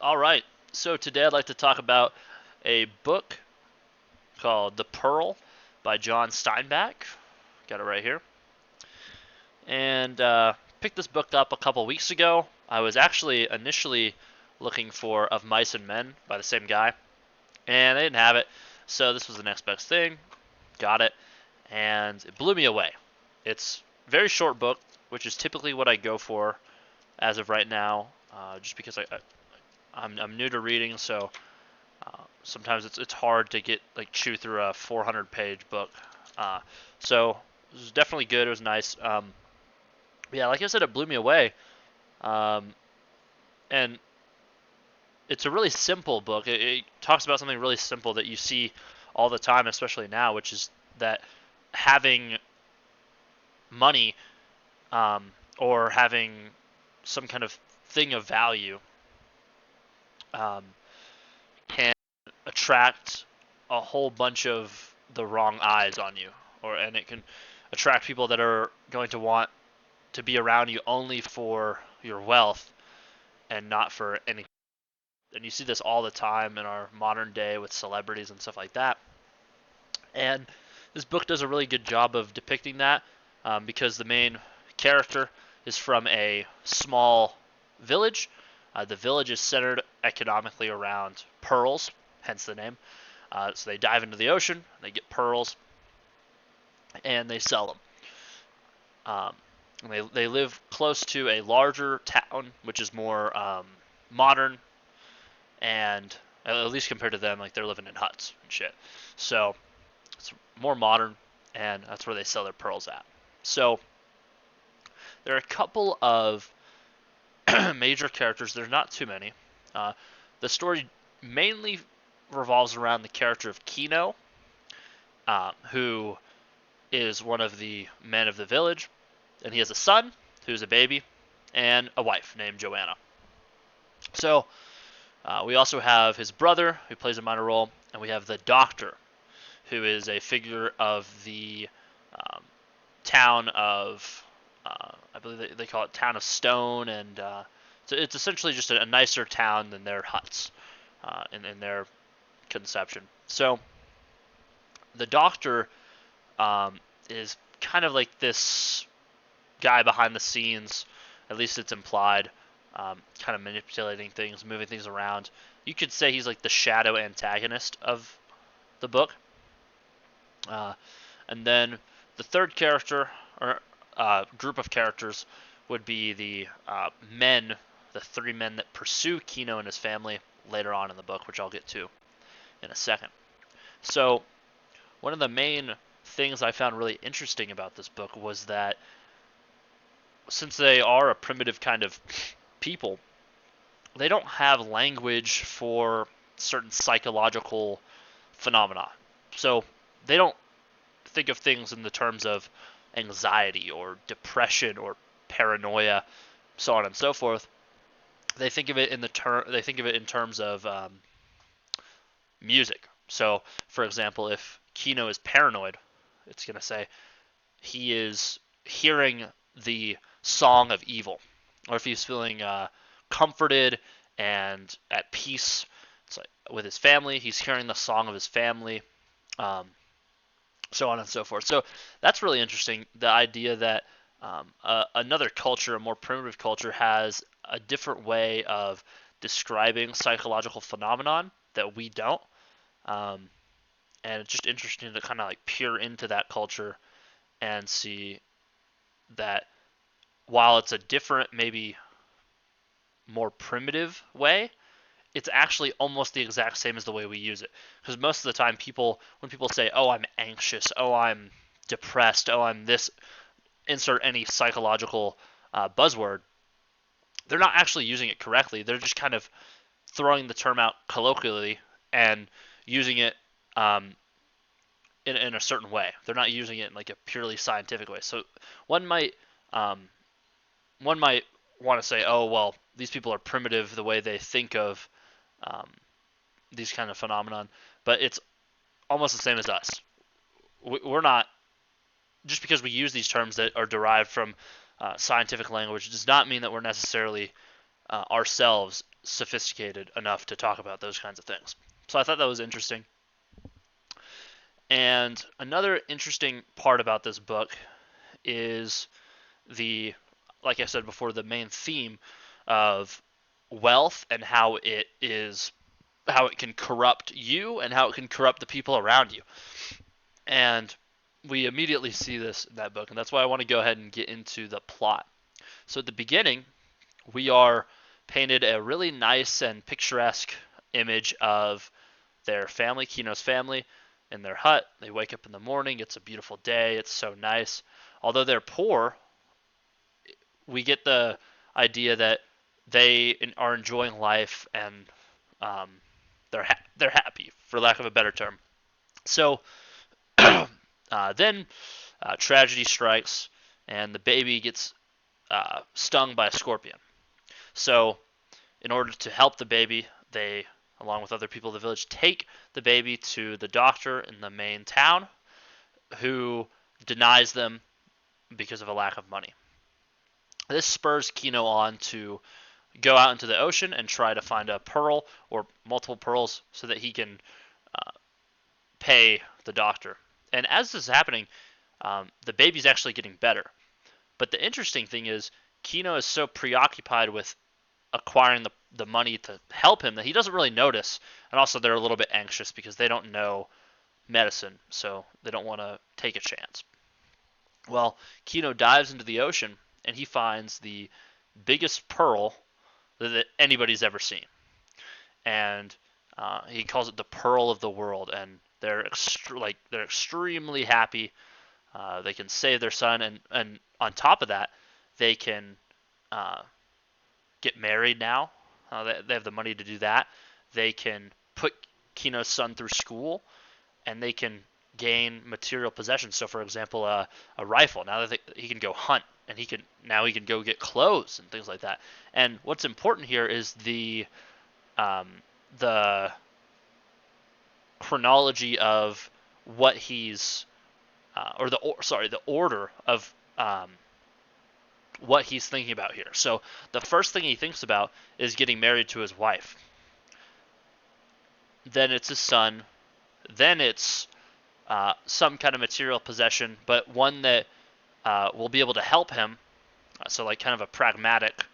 All right. So today I'd like to talk about a book called The Pearl by John Steinbeck. Got it right here. And picked this book up a couple weeks ago. I was actually initially looking for Of Mice and Men by the same guy, and they didn't have it. So this was the next best thing. Got it, and it blew me away. It's a very short book, which is typically what I go for as of right now, just because I'm new to reading, so sometimes it's hard to get chew through a 400 page book. Uh, so it was definitely good. It was nice. Yeah, like I said, it blew me away. Um, and it's a really simple book. It talks about something really simple that you see all the time, especially now, which is that having money or having some kind of thing of value um, can attract a whole bunch of the wrong eyes on you, and it can attract people that are going to want to be around you only for your wealth and not for anything. And you see this all the time in our modern day with celebrities and stuff like that. And this book does a really good job of depicting that because the main character is from a small village. The village is centered economically around pearls, hence the name. So they dive into the ocean, they get pearls, and they sell them. They live close to a larger town, which is more modern, and at least compared to them, like they're living in huts and shit. So it's more modern, and that's where they sell their pearls at. So there are a couple of major characters. There's not too many. Uh, the story mainly revolves around the character of Kino, who is one of the men of the village, and he has a son who's a baby, and a wife named Joanna. So we also have his brother, who plays a minor role, and we have the doctor, who is a figure of the um, town of, I believe they call it Town of Stone, and so it's essentially just a nicer town than their huts in their conception. So the doctor is kind of like this guy behind the scenes, at least it's implied, kind of manipulating things, moving things around. You could say he's like the shadow antagonist of the book. Uh, and then the third character, or group of characters, would be the men, the three men that pursue Kino and his family later on in the book, which I'll get to in a second. So, one of the main things I found really interesting about this book was that since they are a primitive kind of people, they don't have language for certain psychological phenomena. So they don't think of things in the terms of anxiety or depression or paranoia, so on and so forth. They think of it in terms of music. So, for example, if Kino is paranoid, it's going to say he is hearing the song of evil, or if he's feeling comforted and at peace with his family, he's hearing the song of his family, um, so on and so forth. So that's really interesting. The idea that another culture, a more primitive culture, has a different way of describing psychological phenomenon that we don't. Um, and it's just interesting to kind of like peer into that culture and see that while it's a different, maybe more primitive way, it's actually almost the exact same as the way we use it. Because most of the time, when people say, "Oh, I'm anxious," "Oh, I'm depressed," "Oh, I'm this," insert any psychological buzzword, they're not actually using it correctly. They're just kind of throwing the term out colloquially and using it in a certain way. They're not using it in like a purely scientific way. So one might um, one might want to say, "Oh, well, these people are primitive the way they think of um, these kind of phenomenon," but it's almost the same as us. We're not, just because we use these terms that are derived from scientific language does not mean that we're necessarily ourselves sophisticated enough to talk about those kinds of things. So I thought that was interesting. And another interesting part about this book is the, like I said before, the main theme of wealth and how it can corrupt you and how it can corrupt the people around you. And we immediately see this in that book, and that's why I want to go ahead and get into the plot. So at the beginning, we are painted a really nice and picturesque image of their family, Kino's family, in their hut. They wake up in the morning, it's a beautiful day, it's so nice. Although they're poor, we get the idea that they are enjoying life and um, they're happy, for lack of a better term. So then tragedy strikes, and the baby gets stung by a scorpion. So in order to help the baby, they, along with other people of the village, take the baby to the doctor in the main town, who denies them because of a lack of money. This spurs Kino on to go out into the ocean and try to find a pearl or multiple pearls so that he can uh, pay the doctor. And as this is happening, the baby's actually getting better. But the interesting thing is, Kino is so preoccupied with acquiring the money to help him that he doesn't really notice. And also, they're a little bit anxious because they don't know medicine, so they don't want to take a chance. Well, Kino dives into the ocean and he finds the biggest pearl that anybody's ever seen, and he calls it the pearl of the world. And they're they're extremely happy. They can save their son, and on top of that, they can uh, get married now. They have the money to do that. They can put Kino's son through school, and they can gain material possessions. So, for example, a rifle. Now that he can go hunt, and he can go get clothes and things like that. And what's important here is the chronology of what he's the order of what he's thinking about here. So the first thing he thinks about is getting married to his wife. Then it's his son. Then it's some kind of material possession, but one that will be able to help him. So like kind of a pragmatic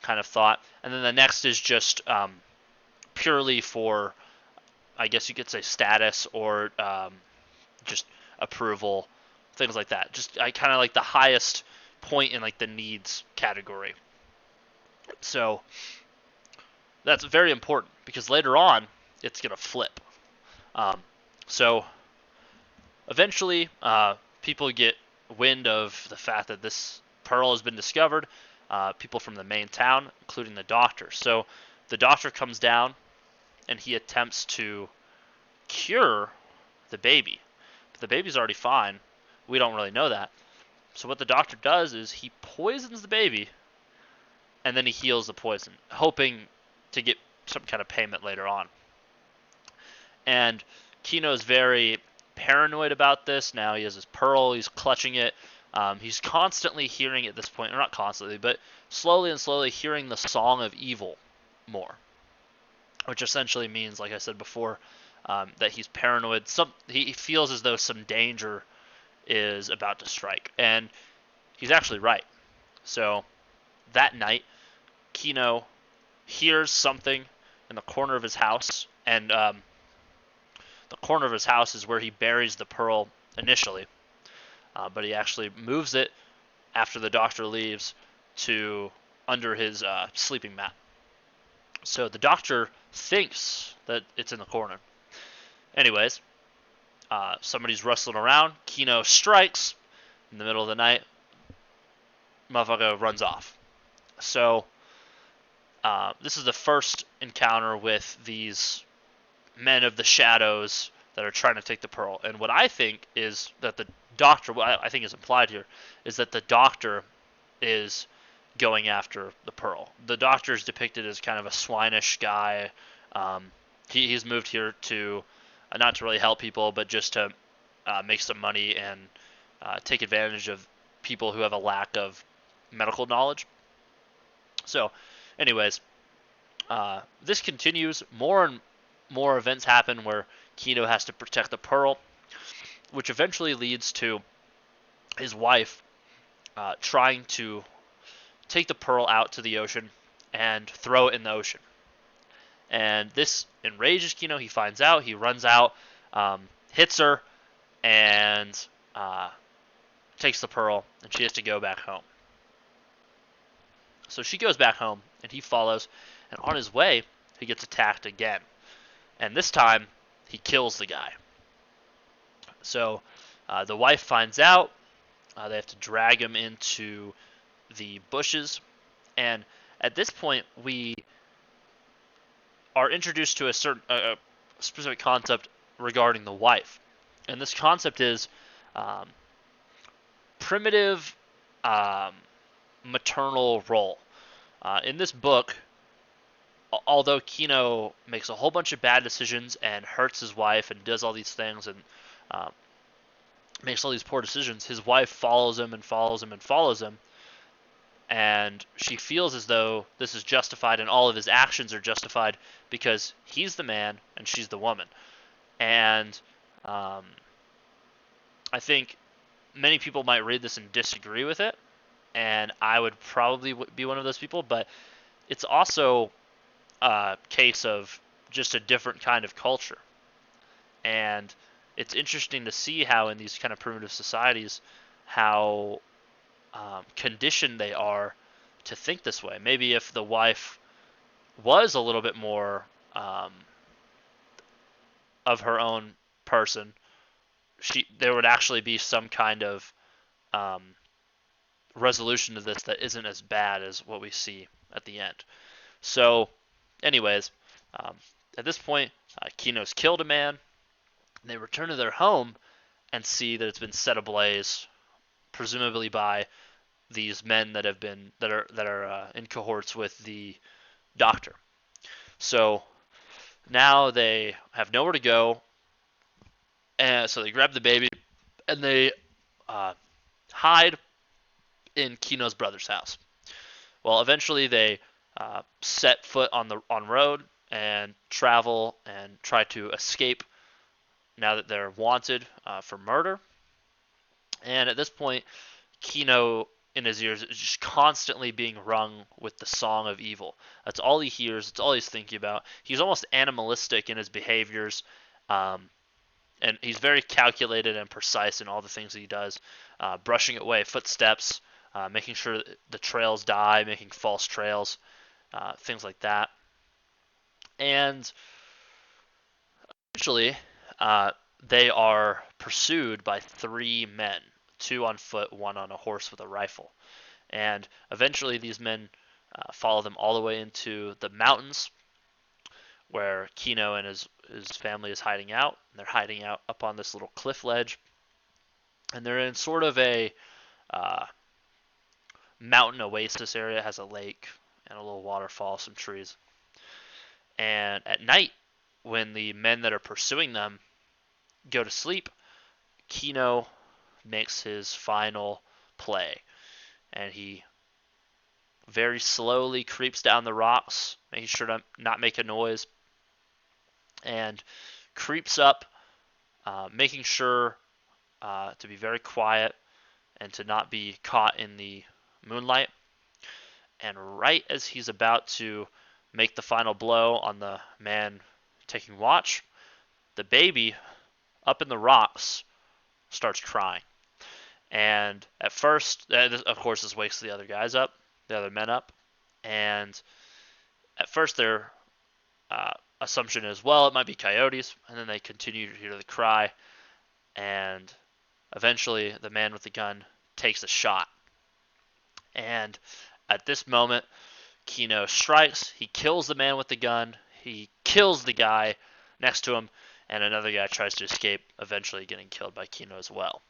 kind of thought. And then the next is just purely for, I guess you could say, status or just approval, things like that. Just I kind of like the highest point in like the needs category. So that's very important because later on it's gonna flip. So eventually, people get wind of the fact that this pearl has been discovered. People from the main town, including the doctor. So the doctor comes down and he attempts to cure the baby. But the baby's already fine. We don't really know that. So what the doctor does is he poisons the baby and then he heals the poison, hoping to get some kind of payment later on. And Kino's very paranoid about this. Now he has his pearl, he's clutching it. He's constantly hearing at this point, or not constantly, but slowly and slowly hearing the song of evil more. Which essentially means, like I said before, that he's paranoid. He feels as though some danger is about to strike. And he's actually right. So that night, Kino hears something in the corner of his house, and the corner of his house is where he buries the pearl initially. But he actually moves it after the doctor leaves to under his sleeping mat. So the doctor thinks that it's in the corner. Anyways, somebody's rustling around. Kino strikes in the middle of the night. Motherfucker runs off. So this is the first encounter with these men of the shadows that are trying to take the pearl. And what I think is that the doctor, what I think is implied here, is that the doctor is going after the pearl. The doctor is depicted as kind of a swinish guy. He's moved here to not to really help people, but just to make some money and take advantage of people who have a lack of medical knowledge. So, anyways, this continues. More and more events happen where Kino has to protect the pearl, which eventually leads to his wife trying to take the pearl out to the ocean and throw it in the ocean. And this enrages Kino. He finds out. He runs out, hits her, and takes the pearl, and she has to go back home. So she goes back home, and he follows. And on his way, he gets attacked again. And this time, he kills the guy. So the wife finds out. They have to drag him into the bushes. And at this point, we are introduced to a specific concept regarding the wife. And this concept is primitive maternal role. In this book, although Kino makes a whole bunch of bad decisions and hurts his wife and does all these things and makes all these poor decisions, his wife follows him and follows him and follows him. And she feels as though this is justified and all of his actions are justified because he's the man and she's the woman. And I think many people might read this and disagree with it, and I would probably be one of those people, but it's also a case of just a different kind of culture. And it's interesting to see how in these kind of primitive societies, how conditioned they are to think this way. Maybe if the wife was a little bit more of her own person, there would actually be some kind of resolution to this that isn't as bad as what we see at the end. So, anyways, at this point, Kino's killed a man. They return to their home and see that it's been set ablaze, presumably by these men that are in cohorts with the doctor. So now they have nowhere to go, and so they grab the baby and they hide in Kino's brother's house. Well, eventually they set foot on road and travel and try to escape now that they're wanted for murder. And at this point, Kino in his ears is just constantly being rung with the song of evil. That's all he hears. It's all he's thinking about. He's almost animalistic in his behaviors, and he's very calculated and precise in all the things that he does, brushing away footsteps, making sure the trails die, making false trails, things like that. And eventually, they are pursued by 3 men, 2 on foot, 1 on a horse with a rifle. And eventually these men follow them all the way into the mountains where Kino and his family is hiding out. And they're hiding out up on this little cliff ledge. And they're in sort of a mountain oasis area. It has a lake and a little waterfall, some trees. And at night, when the men that are pursuing them go to sleep, Kino makes his final play, and he very slowly creeps down the rocks, making sure to not make a noise, and creeps up, making sure to be very quiet and to not be caught in the moonlight. And right as he's about to make the final blow on the man taking watch, the baby up in the rocks starts crying. And at first, of course, this wakes the other guys up, the other men up. And at first, their assumption is, well, it might be coyotes. And then they continue to hear the cry. And eventually, the man with the gun takes a shot. And at this moment, Kino strikes. He kills the man with the gun. He kills the guy next to him. And another guy tries to escape, eventually getting killed by Kino as well.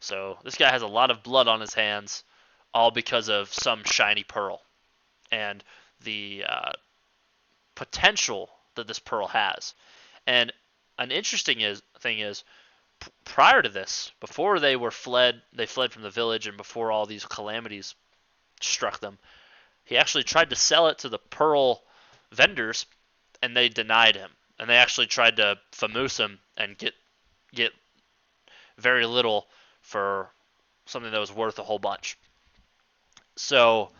So this guy has a lot of blood on his hands, all because of some shiny pearl. And the potential that this pearl has. And an interesting thing is, prior to this, before they fled from the village, and before all these calamities struck them, he actually tried to sell it to the pearl vendors, and they denied him. And they actually tried to famous him and get very little for something that was worth a whole bunch. So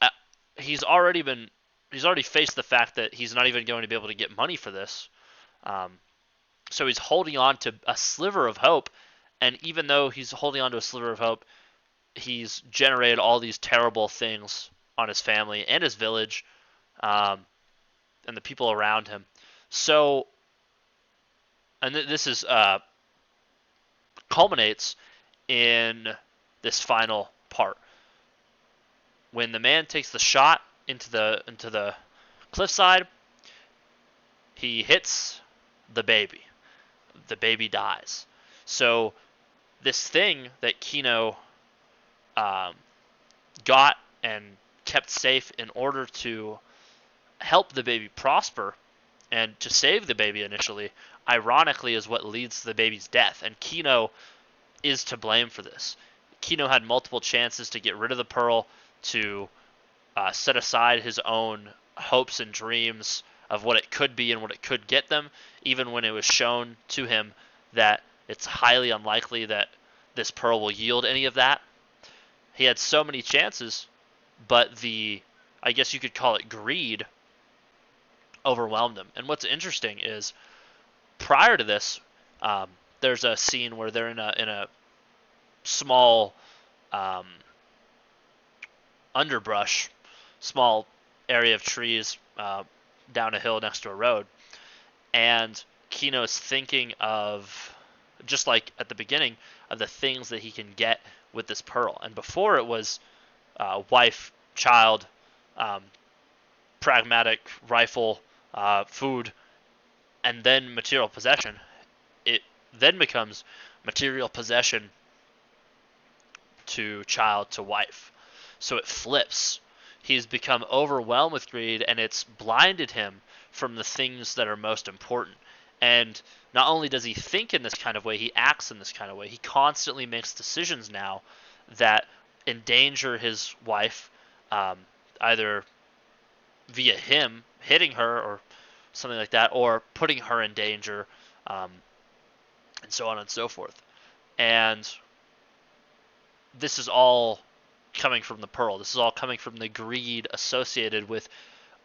uh, he's already been he's already faced the fact that he's not even going to be able to get money for this. Um, so he's holding on to a sliver of hope, and even though he's holding on to a sliver of hope, he's generated all these terrible things on his family and his village, um, and the people around him. So, and this is culminates in this final part when the man takes the shot into the cliffside. He hits the baby. The baby dies. So this thing that Kino um, got and kept safe in order to help the baby prosper and to save the baby initially, ironically, is what leads to the baby's death. And Kino is to blame for this. Kino had multiple chances to get rid of the pearl, to set aside his own hopes and dreams of what it could be and what it could get them, even when it was shown to him that it's highly unlikely that this pearl will yield any of that. He had so many chances, but I guess you could call it greed, overwhelmed him. And what's interesting is prior to this, there's a scene where they're in a small um, underbrush, small area of trees down a hill next to a road, and Kino's thinking of, just like at the beginning, of the things that he can get with this pearl. And before it was wife, child, um, pragmatic rifle, food, and then material possession. It then becomes material possession to child to wife. So it flips. He's become overwhelmed with greed, and it's blinded him from the things that are most important. And not only does he think in this kind of way, he acts in this kind of way. He constantly makes decisions now that endanger his wife, either via him hitting her or something like that, or putting her in danger, and so on and so forth. And this is all coming from the pearl. This is all coming from the greed associated with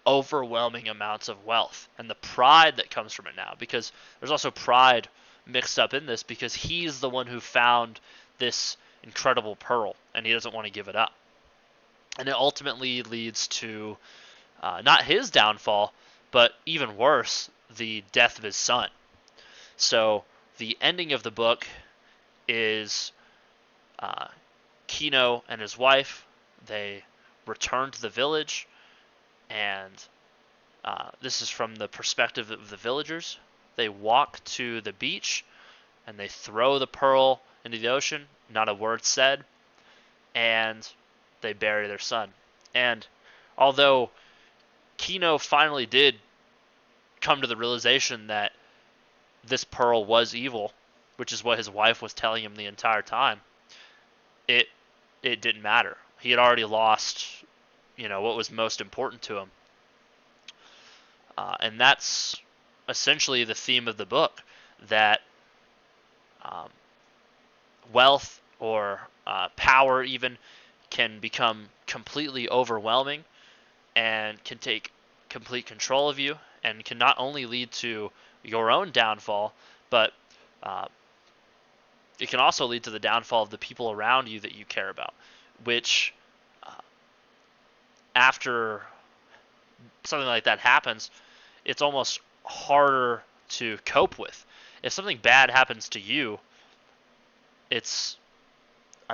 overwhelming amounts of wealth and the pride that comes from it now, because there's also pride mixed up in this, because he's the one who found this incredible pearl and he doesn't want to give it up. And it ultimately leads to not his downfall, but even worse, the death of his son. So the ending of the book is Kino and his wife, they return to the village, and this is from the perspective of the villagers. They walk to the beach, and they throw the pearl into the ocean, not a word said, and they bury their son. And although Kino finally did come to the realization that this pearl was evil, which is what his wife was telling him the entire time, it didn't matter. He had already lost, what was most important to him. And that's essentially the theme of the book, that wealth or power even can become completely overwhelming and can take complete control of you, and can not only lead to your own downfall, but it can also lead to the downfall of the people around you that you care about, which after something like that happens, it's almost harder to cope with. If something bad happens to you, it's,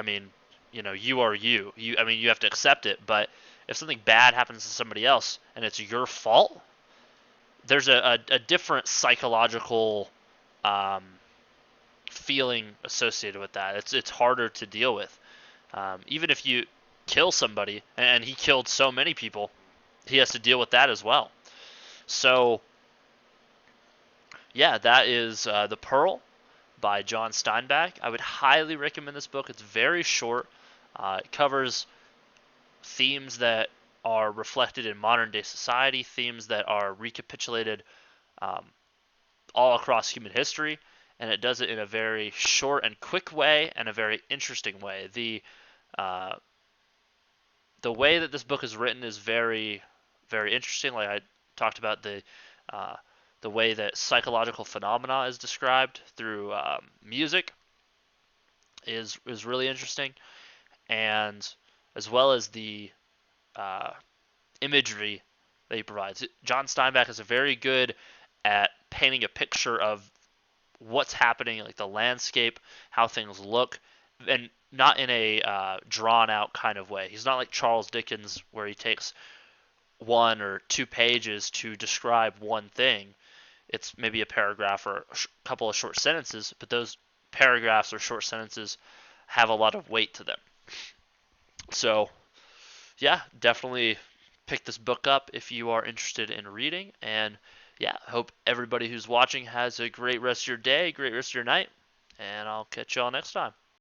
you are you. You have to accept it, but if something bad happens to somebody else and it's your fault, there's a different psychological feeling associated with that. It's harder to deal with. Even if you kill somebody, and he killed so many people, he has to deal with that as well. So, yeah, that is The Pearl by John Steinbeck. I would highly recommend this book. It's very short. It covers themes that are reflected in modern day society, themes that are recapitulated um, all across human history, and it does it in a very short and quick way and a very interesting way. Uh, the way that this book is written is very, very interesting. Like I talked about uh, the way that psychological phenomena is described through music is really interesting, and as well as the uh, imagery that he provides. John Steinbeck is very good at painting a picture of what's happening, like the landscape, how things look, and not in a drawn out kind of way. He's not like Charles Dickens, where he takes 1 or 2 pages to describe one thing. It's maybe a paragraph or a couple of short sentences, but those paragraphs or short sentences have a lot of weight to them. So, yeah, definitely pick this book up if you are interested in reading. And yeah, hope everybody who's watching has a great rest of your day, great rest of your night, and I'll catch y'all next time.